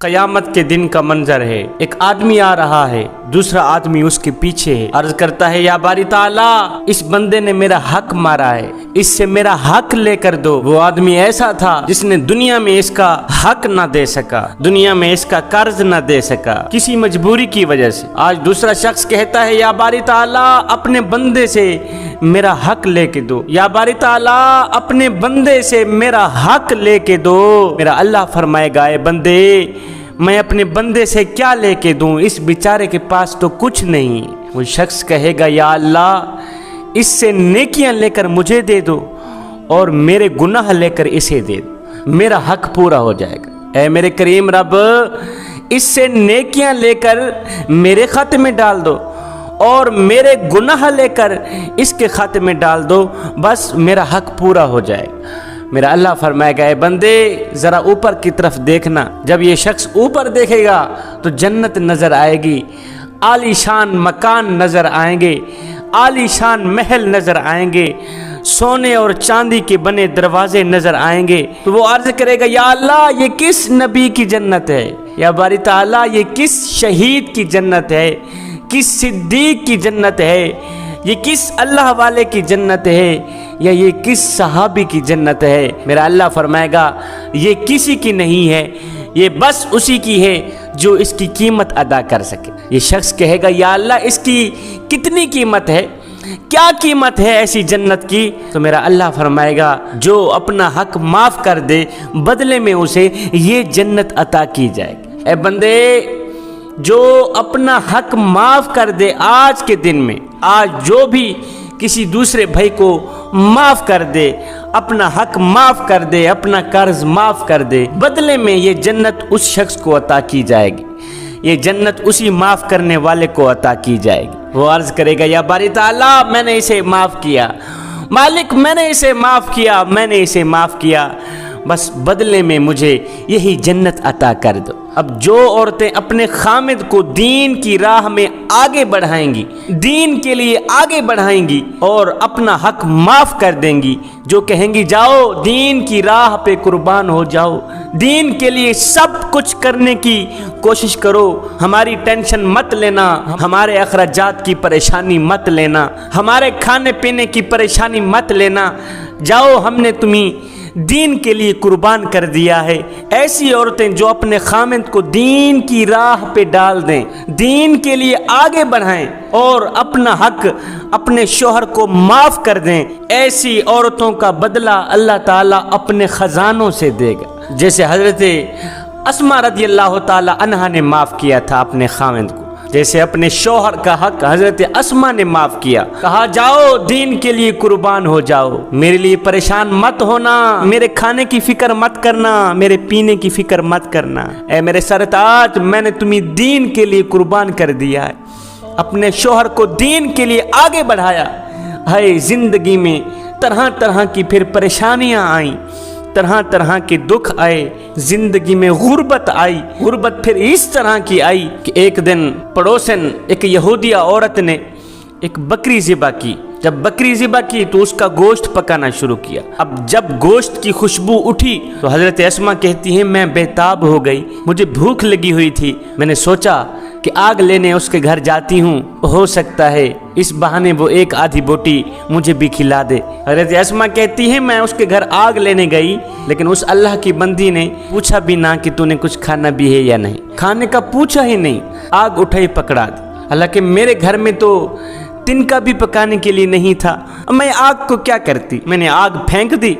قیامت کے دن کا منظر ہے، ایک آدمی آ رہا ہے، دوسرا آدمی اس کے پیچھے ہے، عرض کرتا ہے یا باری تعالیٰ اس بندے نے میرا حق مارا ہے، اس سے میرا حق لے کر دو۔ وہ آدمی ایسا تھا جس نے دنیا میں اس کا حق نہ دے سکا، دنیا میں اس کا قرض نہ دے سکا کسی مجبوری کی وجہ سے۔ آج دوسرا شخص کہتا ہے یا باری تعالیٰ اپنے بندے سے میرا حق لے کے دو، یا باری تعالیٰ اپنے بندے سے میرا حق لے کے دو۔ میرا اللہ فرمائے گا اے بندے میں اپنے بندے سے کیا لے کے دوں، اس بیچارے کے پاس تو کچھ نہیں۔ وہ شخص کہے گا یا اللہ اس سے نیکیاں لے کر مجھے دے دو اور میرے گناہ لے کر اسے دے دو، میرا حق پورا ہو جائے گا۔ اے میرے کریم رب اس سے نیکیاں لے کر میرے خاتے میں ڈال دو اور میرے گناہ لے کر اس کے خاتے میں ڈال دو، بس میرا حق پورا ہو جائے گا۔ میرا اللہ فرمائے گا اے بندے ذرا اوپر کی طرف دیکھنا۔ جب یہ شخص اوپر دیکھے گا تو جنت نظر آئے گی، عالی شان مکان نظر آئیں گے، عالی شان محل نظر آئیں گے، سونے اور چاندی کے بنے دروازے نظر آئیں گے۔ تو وہ عرض کرے گا یا اللہ یہ کس نبی کی جنت ہے، یا باری تعالیٰ یہ کس شہید کی جنت ہے، کس صدیق کی جنت ہے، یہ کس اللہ والے کی جنت ہے، یا یہ کس صحابی کی جنت ہے۔ میرا اللہ فرمائے گا یہ کسی کی نہیں ہے، یہ بس اسی کی ہے جو اس کی قیمت ادا کر سکے۔ یہ شخص کہے گا یا اللہ اس کی کتنی قیمت ہے، کیا قیمت ہے ایسی جنت کی؟ تو میرا اللہ فرمائے گا جو اپنا حق معاف کر دے بدلے میں اسے یہ جنت عطا کی جائے گی۔ اے بندے جو اپنا حق معاف کر دے آج کے دن میں، آج جو بھی کسی دوسرے بھائی کو معاف کر دے، اپنا حق معاف کر دے، اپنا قرض معاف کر دے، بدلے میں یہ جنت اس شخص کو عطا کی جائے گی، یہ جنت اسی معاف کرنے والے کو عطا کی جائے گی۔ وہ عرض کرے گا یا باری تعالیٰ میں نے اسے معاف کیا، مالک میں نے اسے معاف کیا، میں نے اسے معاف کیا، بس بدلے میں مجھے یہی جنت عطا کر دو۔ اب جو عورتیں اپنے خامد کو دین کی راہ میں آگے بڑھائیں گی، دین کے لیے آگے بڑھائیں گی اور اپنا حق معاف کر دیں گی، جو کہیں گی جاؤ دین کی راہ پہ قربان ہو جاؤ، دین کے لیے سب کچھ کرنے کی کوشش کرو، ہماری ٹینشن مت لینا، ہمارے اخراجات کی پریشانی مت لینا، ہمارے کھانے پینے کی پریشانی مت لینا، جاؤ ہم نے تمہیں دین کے لیے قربان کر دیا ہے۔ ایسی عورتیں جو اپنے خامد کو دین کی راہ پہ ڈال دیں، دین کے لیے آگے بڑھائیں اور اپنا حق اپنے شوہر کو معاف کر دیں، ایسی عورتوں کا بدلہ اللہ تعالیٰ اپنے خزانوں سے دے گا۔ جیسے حضرت اسماء رضی اللہ تعالیٰ عنہا نے معاف کیا تھا اپنے خامد کو، جیسے اپنے شوہر کا حق حضرت اسماء نے معاف کیا، کہا جاؤ دین کے لیے قربان ہو جاؤ، میرے لیے پریشان مت ہونا، میرے کھانے کی فکر مت کرنا، میرے پینے کی فکر مت کرنا، اے میرے سرتاج میں نے تمہیں دین کے لیے قربان کر دیا ہے، اپنے شوہر کو دین کے لیے آگے بڑھایا ہے۔ زندگی میں طرح طرح کی پھر پریشانیاں آئیں، طرح طرح کے دکھ آئے، زندگی میں غربت آئی، غربت پھر اس طرح کی آئی کہ ایک دن پڑوسن ایک یہودیہ عورت نے ایک بکری ذبح کی۔ جب بکری ذبح کی تو اس کا گوشت پکانا شروع کیا۔ اب جب گوشت کی خوشبو اٹھی تو حضرت اسماء کہتی ہیں میں بے تاب ہو گئی، مجھے بھوک لگی ہوئی تھی، میں نے سوچا کہ آگ لینے اس کے گھر جاتی ہوں، ہو سکتا ہے اس بہانے وہ ایک آدھی بوٹی مجھے بھی کھلا دے۔ حضرت اسماء کہتی ہیں میں اس کے گھر آگ لینے گئی، لیکن اس اللہ کی بندی نے پوچھا بھی نہ کہ تو نے کچھ کھانا بھی ہے یا نہیں، کھانے کا پوچھا ہی نہیں، آگ اٹھائی پکڑا دی۔ حالانکہ میرے گھر میں تو تن کا بھی پکانے کے لیے نہیں تھا، میں آگ کو کیا کرتی، میں نے آگ پھینک دی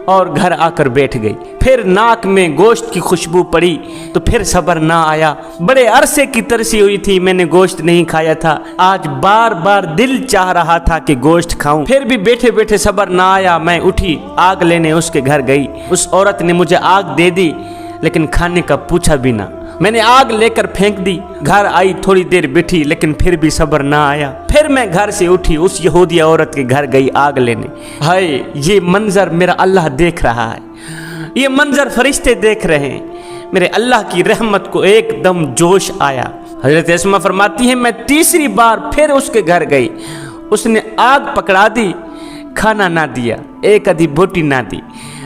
اور گھر آ کر بیٹھ گئی۔ پھر ناک میں گوشت کی خوشبو پڑی تو پھر صبر نہ آیا، بڑے عرصے کی ترسی ہوئی تھی، میں نے گوشت نہیں کھایا تھا، آج بار بار دل چاہ رہا تھا کہ گوشت کھاؤں، پھر بھی بیٹھے بیٹھے صبر نہ آیا، میں اٹھی آگ لینے اس کے گھر گئی۔ اس عورت نے مجھے آگ دے دی لیکن کھانے کا پوچھا بھی نہ، میں نے آگ لے کر پھینک دی، گھر آئی تھوڑی دیر بیٹھی لیکن پھر بھی صبر نہ آیا، پھر میں گھر سے اٹھی اس یہودی عورت کے گھر گئی آگ لینے۔ ہائے یہ منظر میرا اللہ دیکھ رہا ہے، یہ منظر فرشتے دیکھ رہے ہیں، میرے اللہ کی رحمت کو ایک دم جوش آیا۔ حضرت اسماء فرماتی ہیں میں تیسری بار پھر اس کے گھر گئی، اس نے آگ پکڑا دی، کھانا نہ دیا، ایک آدھی بوٹی نہ دی،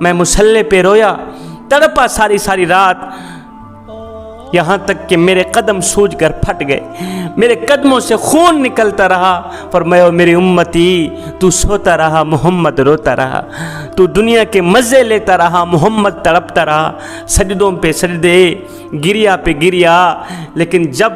میں مسلح پہ رویا، تڑپا ساری ساری رات، یہاں تک کہ میرے قدم سوج کر پھٹ گئے، میرے قدموں سے خون نکلتا رہا۔ فرمایا میری امتی، تو سوتا رہا، محمد روتا رہا، تو دنیا کے مزے لیتا رہا، محمد تڑپتا رہا، سجدوں پہ سجدے، گریا پہ گریا۔ لیکن جب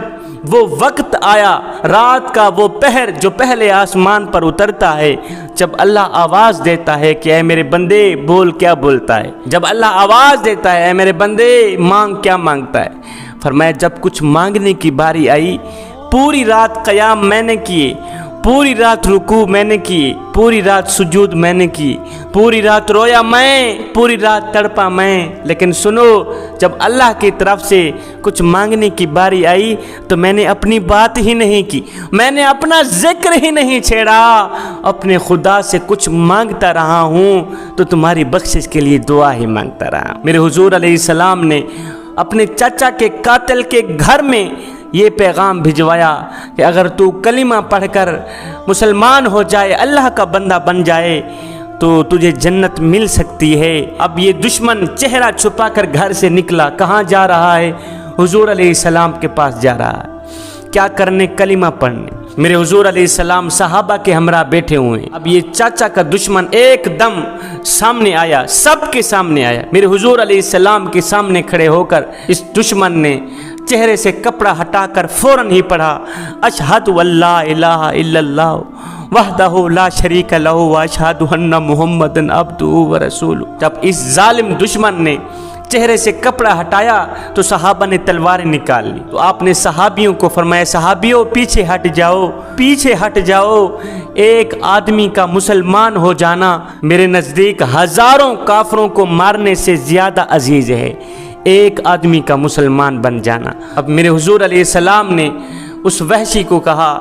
وہ وقت آیا، رات کا وہ پہر جو پہلے آسمان پر اترتا ہے، جب اللہ آواز دیتا ہے کہ اے میرے بندے بول، کیا بولتا ہے؟ جب اللہ آواز دیتا ہے اے میرے بندے مانگ، کیا مانگتا ہے؟ فرمایا جب کچھ مانگنے کی باری آئی، پوری رات قیام میں نے کیے، پوری رات رکوع میں نے کی، پوری رات سجود میں نے کی، پوری رات رویا میں، پوری رات تڑپا میں، لیکن سنو، جب اللہ کی طرف سے کچھ مانگنے کی باری آئی تو میں نے اپنی بات ہی نہیں کی، میں نے اپنا ذکر ہی نہیں چھیڑا، اپنے خدا سے کچھ مانگتا رہا ہوں تو تمہاری بخشش کے لیے دعا ہی مانگتا رہا۔ میرے حضور علیہ السلام نے اپنے چچا کے قاتل کے گھر میں یہ پیغام بھجوایا کہ اگر تو کلمہ پڑھ کر مسلمان ہو جائے، اللہ کا بندہ بن جائے تو تجھے جنت مل سکتی ہے۔ اب یہ دشمن چہرہ چھپا کر گھر سے نکلا، کہاں جا رہا ہے؟ حضور علیہ السلام کے پاس جا رہا ہے، کیا کرنے؟ کلمہ پڑھنے۔ میرے حضور علیہ السلام صحابہ کے ہمراہ بیٹھے ہوئے ہیں، اب یہ چاچا کا دشمن ایک دم سامنے آیا، سب کے سامنے آیا، میرے حضور علیہ السلام کے سامنے کھڑے ہو کر اس دشمن نے چہرے سے کپڑا ہٹا کر فوراً ہی پڑھا، اشہد اللہ الہ الا اللہ وحدہ لا شریک لہ واشہد ان محمدًا عبدہ ورسولہ۔ جب اس ظالم دشمن نے چہرے سے کپڑا ہٹایا تو صحابہ نے تلواریں نکال لی، تو آپ نے صحابیوں کو فرمایا صحابیوں پیچھے ہٹ جاؤ، پیچھے ہٹ جاؤ، ایک آدمی کا مسلمان ہو جانا میرے نزدیک ہزاروں کافروں کو مارنے سے زیادہ عزیز ہے، ایک آدمی کا مسلمان بن جانا۔ اب میرے حضور علیہ السلام نے اس وحشی کو کہا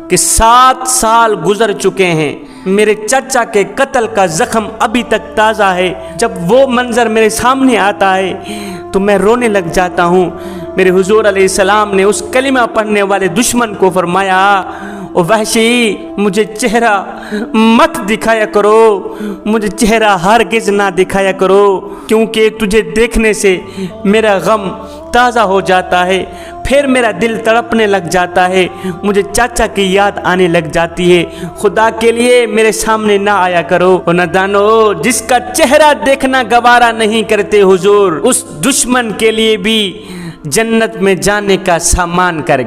کہ 7 سال گزر چکے ہیں، میرے چچا کے قتل کا زخم ابھی تک تازہ ہے، جب وہ منظر میرے سامنے آتا ہے تو میں رونے لگ جاتا ہوں۔ میرے حضور علیہ السلام نے اس کلمہ پڑھنے والے دشمن کو فرمایا او وحشی، مجھے چہرہ مت دکھایا کرو، مجھے چہرہ ہرگز نہ دکھایا کرو، کیونکہ تجھے دیکھنے سے میرا غم تازہ ہو جاتا ہے، پھر میرا دل تڑپنے لگ جاتا ہے، مجھے چاچا کی یاد آنے لگ جاتی ہے، خدا کے لیے میرے سامنے نہ آیا کرو۔ نہ دانو جس کا چہرہ دیکھنا گوارا نہیں کرتے حضور، اس دشمن کے لیے بھی جنت میں جانے کا سامان کر